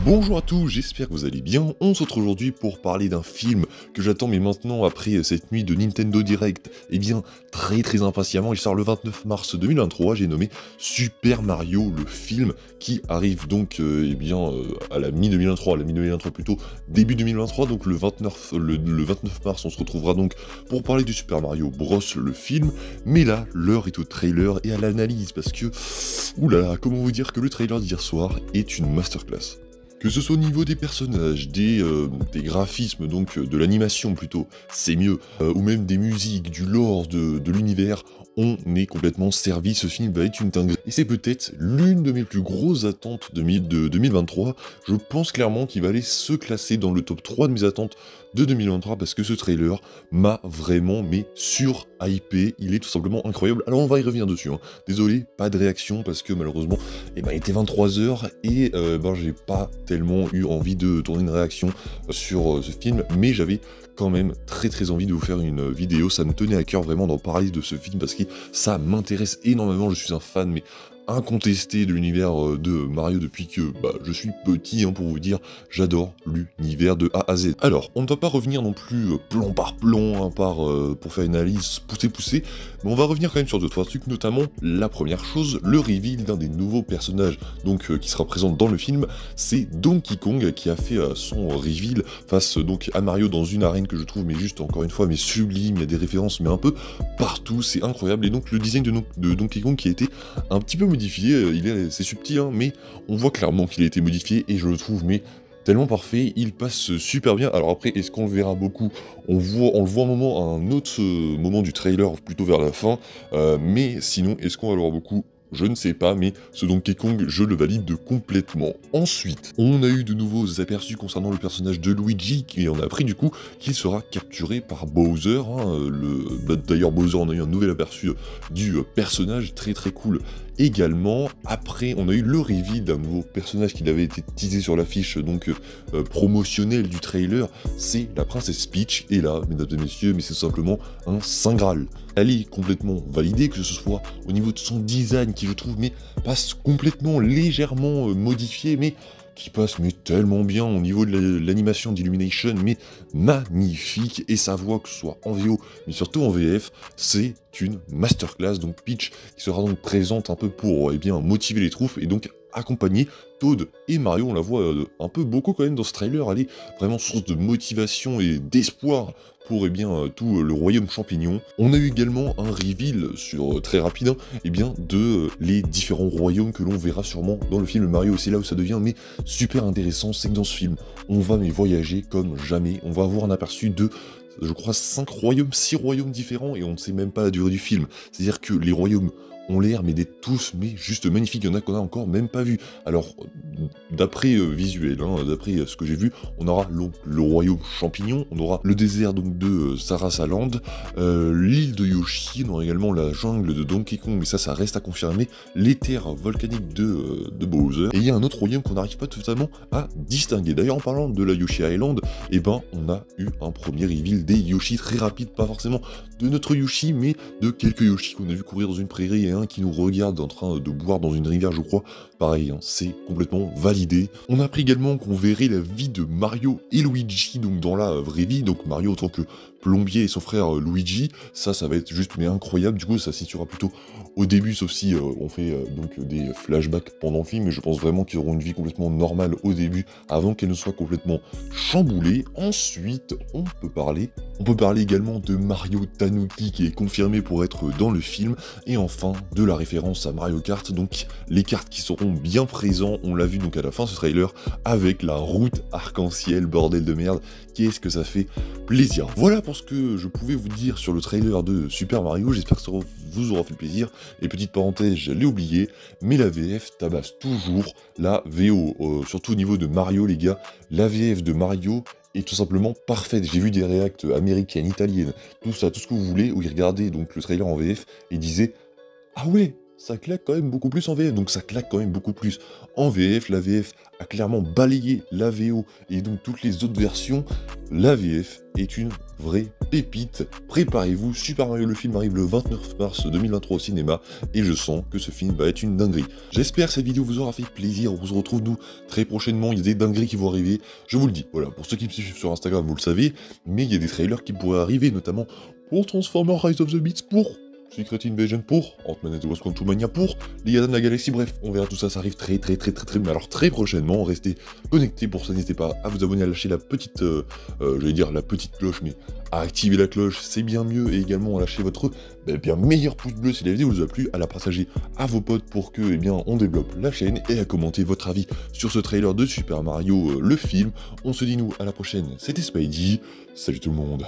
Bonjour à tous, j'espère que vous allez bien. On se retrouve aujourd'hui pour parler d'un film que j'attends mais maintenant après cette nuit de Nintendo Direct, eh bien très impatiemment. Il sort le 29 mars 2023, j'ai nommé Super Mario le film qui arrive donc à la mi-2023, plutôt début 2023, donc le 29 mars on se retrouvera donc pour parler du Super Mario Bros le film. Mais là, l'heure est au trailer et à l'analyse parce que, oulala, comment vous dire que le trailer d'hier soir est une masterclass. Que ce soit au niveau des personnages, des graphismes, donc de l'animation plutôt, c'est mieux, ou même des musiques, du lore, de l'univers, on est complètement servi, ce film va être une dinguerie. Et c'est peut-être l'une de mes plus grosses attentes de 2023, je pense clairement qu'il va aller se classer dans le top 3 de mes attentes de 2023, parce que ce trailer m'a vraiment, sur-hypé, il est tout simplement incroyable. Alors on va y revenir dessus, hein. Désolé, pas de réaction, parce que malheureusement, il était 23h, et j'ai pas tellement eu envie de tourner une réaction sur ce film, mais j'avais quand même très envie de vous faire une vidéo, ça me tenait à cœur vraiment d'en parler de ce film, parce que ça m'intéresse énormément, je suis un fan, mais incontesté de l'univers de Mario depuis que je suis petit, hein, pour vous dire, j'adore l'univers de A à Z. Alors, on ne va pas revenir non plus plan par plan, hein, pour faire une analyse poussée, mais on va revenir quand même sur 2-3 trucs, notamment la première chose, le reveal d'un des nouveaux personnages donc qui sera présent dans le film, c'est Donkey Kong qui a fait son reveal face donc à Mario dans une arène que je trouve mais juste encore une fois mais sublime, il y a des références mais un peu partout, c'est incroyable, et donc le design de Donkey Kong qui a été un petit peu modifié, c'est subtil, hein, mais on voit clairement qu'il a été modifié, et je le trouve mais tellement parfait, il passe super bien. Alors après, est-ce qu'on le verra beaucoup? On le voit un autre moment du trailer, plutôt vers la fin, mais sinon, est-ce qu'on va le voir beaucoup? Je ne sais pas, mais ce Donkey Kong, je le valide complètement. Ensuite, on a eu de nouveaux aperçus concernant le personnage de Luigi, et on a appris du coup qu'il sera capturé par Bowser. Hein, d'ailleurs, Bowser, on a eu un nouvel aperçu du personnage, très cool. Également, après, on a eu le reveal d'un nouveau personnage qui avait été teasé sur l'affiche donc promotionnelle du trailer, c'est la princesse Peach, et là, mesdames et messieurs, mais c'est simplement un Saint Graal. Elle est complètement validée, que ce soit au niveau de son design, qui je trouve passe complètement légèrement modifié, mais qui passe tellement bien au niveau de l'animation d'Illumination, mais magnifique, et sa voix, que ce soit en VO, mais surtout en VF, c'est une masterclass. Donc Peach qui sera donc présente un peu pour motiver les troupes, et donc accompagner Toad et Mario. On la voit un peu beaucoup quand même dans ce trailer, elle est vraiment source de motivation et d'espoir pour tout le royaume champignon. On a eu également un reveal sur très rapide, hein, de les différents royaumes que l'on verra sûrement dans le film Mario. C'est là où ça devient super intéressant, c'est que dans ce film, on va voyager comme jamais. On va avoir un aperçu de, je crois, 6 royaumes différents, et on ne sait même pas la durée du film. C'est-à-dire que les royaumes ont l'air tous juste magnifiques, il y en a qu'on a encore même pas vu. Alors, d'après visuel, hein, d'après ce que j'ai vu, on aura le royaume champignon, on aura le désert donc de Sarasaland, l'île de Yoshi, on aura également la jungle de Donkey Kong, mais ça reste à confirmer, les terres volcaniques de Bowser, et il y a un autre royaume qu'on n'arrive pas totalement à distinguer. D'ailleurs, en parlant de la Yoshi Island, on a eu un premier reveal des Yoshi très rapide, pas forcément de notre Yoshi, mais de quelques Yoshi qu'on a vu courir dans une prairie, et un qui nous regarde en train de boire dans une rivière, je crois. Pareil, hein, c'est complètement validé. On a appris également qu'on verrait la vie de Mario et Luigi, donc dans la vraie vie, donc Mario en tant que plombier et son frère Luigi, ça va être juste incroyable. Du coup, ça se situera plutôt au début, sauf si on fait des flashbacks pendant le film, mais je pense vraiment qu'ils auront une vie complètement normale au début, avant qu'elle ne soit complètement chamboulée. Ensuite, on peut parler également de Mario Tanuki, qui est confirmé pour être dans le film, et enfin de la référence à Mario Kart, donc les cartes qui seront bien présents, on l'a vu donc à la fin de ce trailer, avec la route arc-en-ciel, bordel de merde, qu'est-ce que ça fait plaisir. Voilà pour ce que je pouvais vous dire sur le trailer de Super Mario, j'espère que ça vous aura fait plaisir. Et petite parenthèse, je l'ai oublié, mais la VF tabasse toujours la VO, surtout au niveau de Mario les gars, la VF de Mario est tout simplement parfaite. J'ai vu des réacts américaines, italiennes, tout ça, tout ce que vous voulez, où ils regardaient donc le trailer en VF et disaient « Ah ouais, ça claque quand même beaucoup plus en VF, donc ça claque quand même beaucoup plus en VF. La VF a clairement balayé la VO et donc toutes les autres versions. La VF est une vraie pépite. Préparez-vous, Super Mario le film arrive le 29 mars 2023 au cinéma et je sens que ce film va être une dinguerie. J'espère que cette vidéo vous aura fait plaisir, on se retrouve nous très prochainement, il y a des dingueries qui vont arriver, je vous le dis, voilà, pour ceux qui me suivent sur Instagram vous le savez, mais il y a des trailers qui pourraient arriver, notamment pour Transformers Rise of the Beasts, pour Secret Invasion, pour Ant-Man and the Wasp: Quantumania, pour les Gardiens de la Galaxie, bref, on verra tout ça, ça arrive mais alors très prochainement, restez connectés pour ça, n'hésitez pas à vous abonner, à lâcher la petite, j'allais dire la petite cloche, mais à activer la cloche, c'est bien mieux, et également à lâcher votre bien meilleur pouce bleu si la vidéo vous a plu, à la partager à vos potes pour que, on développe la chaîne, et à commenter votre avis sur ce trailer de Super Mario, le film. On se dit nous à la prochaine, c'était Spidey, salut tout le monde.